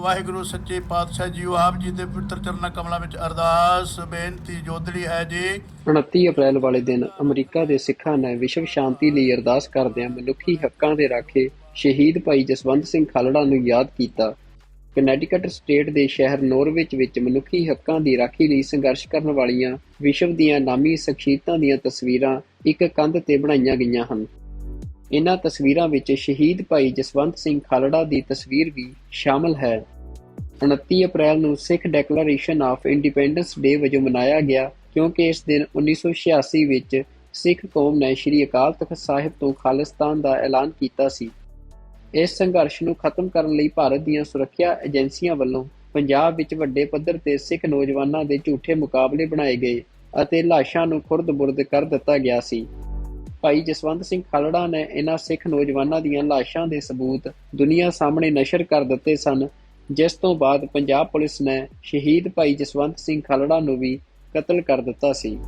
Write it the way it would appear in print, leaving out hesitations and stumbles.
ਵਾਹਿਗੁਰੂ ਸੱਚੇ ਪਾਤਸ਼ਾਹ ਜੀਓ, ਆਪ ਜੀ ਦੇ ਪਵਿੱਤਰ ਚਰਨਾਂ ਕਮਲਾਂ ਵਿੱਚ ਅਰਦਾਸ ਬੇਨਤੀ ਜੋਦੜੀ ਹੈ ਜੀ। 29 ਅਪ੍ਰੈਲ ਵਾਲੇ ਦਿਨ ਅਮਰੀਕਾ ਦੇ ਸਿੱਖਾਂ ਨੇ ਵਿਸ਼ਵ ਸ਼ਾਂਤੀ ਲਈ ਅਰਦਾਸ ਕਰਦਿਆਂ ਮਨੁੱਖੀ ਹੱਕਾਂ ਦੇ ਰਾਖੇ ਸ਼ਹੀਦ ਭਾਈ ਜਸਵੰਤ ਸਿੰਘ ਖਾਲੜਾ ਨੂੰ ਯਾਦ ਕੀਤਾ। ਕਨੈਟੀਕਟ ਸਟੇਟ ਦੇ ਸ਼ਹਿਰ ਨੋਰਵਿਚ ਵਿੱਚ ਮਨੁੱਖੀ ਹੱਕਾਂ ਦੀ ਰਾਖੀ ਲਈ ਸੰਘਰਸ਼ ਕਰਨ ਵਾਲੀਆਂ ਵਿਸ਼ਵ ਦੀਆਂ ਨਾਮੀ ਸ਼ਖਸੀਅਤਾਂ ਦੀਆਂ ਤਸਵੀਰਾਂ ਇੱਕ ਕੰਧ ਤੇ ਬਣਾਈਆਂ ਗਈਆਂ ਹਨ। ਇਨ੍ਹਾਂ ਤਸਵੀਰਾਂ ਵਿੱਚ ਸ਼ਹੀਦ ਭਾਈ ਜਸਵੰਤ ਸਿੰਘ ਖਾਲੜਾ ਦੀ ਤਸਵੀਰ ਵੀ ਸ਼ਾਮਲ ਹੈ। 29 ਅਪ੍ਰੈਲ ਨੂੰ ਸਿੱਖ ਡੈਕਲੇਰੇਸ਼ਨ ਆਫ ਇੰਡੀਪੈਂਡੈਂਸ ਡੇ ਵਜੋਂ ਮਨਾਇਆ ਗਿਆ, ਕਿਉਂਕਿ ਇਸ ਦਿਨ 1986 ਵਿੱਚ ਸਿੱਖ ਕੌਮ ਨੇ ਸ੍ਰੀ ਅਕਾਲ ਤਖ਼ਤ ਸਾਹਿਬ ਤੋਂ ਖਾਲਿਸਤਾਨ ਦਾ ਐਲਾਨ ਕੀਤਾ ਸੀ। ਇਸ ਸੰਘਰਸ਼ ਨੂੰ ਖਤਮ ਕਰਨ ਲਈ ਭਾਰਤ ਦੀਆਂ ਸੁਰੱਖਿਆ ਏਜੰਸੀਆਂ ਵੱਲੋਂ ਪੰਜਾਬ ਵਿੱਚ ਵੱਡੇ ਪੱਧਰ ਤੇ ਸਿੱਖ ਨੌਜਵਾਨਾਂ ਦੇ ਝੂਠੇ ਮੁਕਾਬਲੇ ਬਣਾਏ ਗਏ ਅਤੇ ਲਾਸ਼ਾਂ ਨੂੰ ਖੁਰਦ-ਬੁਰਦ ਕਰ ਦਿੱਤਾ ਗਿਆ ਸੀ। ਭਾਈ ਜਸਵੰਤ ਸਿੰਘ ਖਾਲੜਾ ਨੇ ਇਨ੍ਹਾਂ ਸਿੱਖ ਨੌਜਵਾਨਾਂ ਦੀਆਂ ਲਾਸ਼ਾਂ ਦੇ ਸਬੂਤ ਦੁਨੀਆ ਸਾਹਮਣੇ ਨਸ਼ਰ ਕਰ ਦਿੱਤੇ ਸਨ, ਜਿਸ ਤੋਂ ਬਾਅਦ ਪੰਜਾਬ ਪੁਲਿਸ ਨੇ ਸ਼ਹੀਦ ਭਾਈ ਜਸਵੰਤ ਸਿੰਘ ਖਾਲੜਾ ਨੂੰ ਵੀ ਕਤਲ ਕਰ ਦਿੱਤਾ ਸੀ।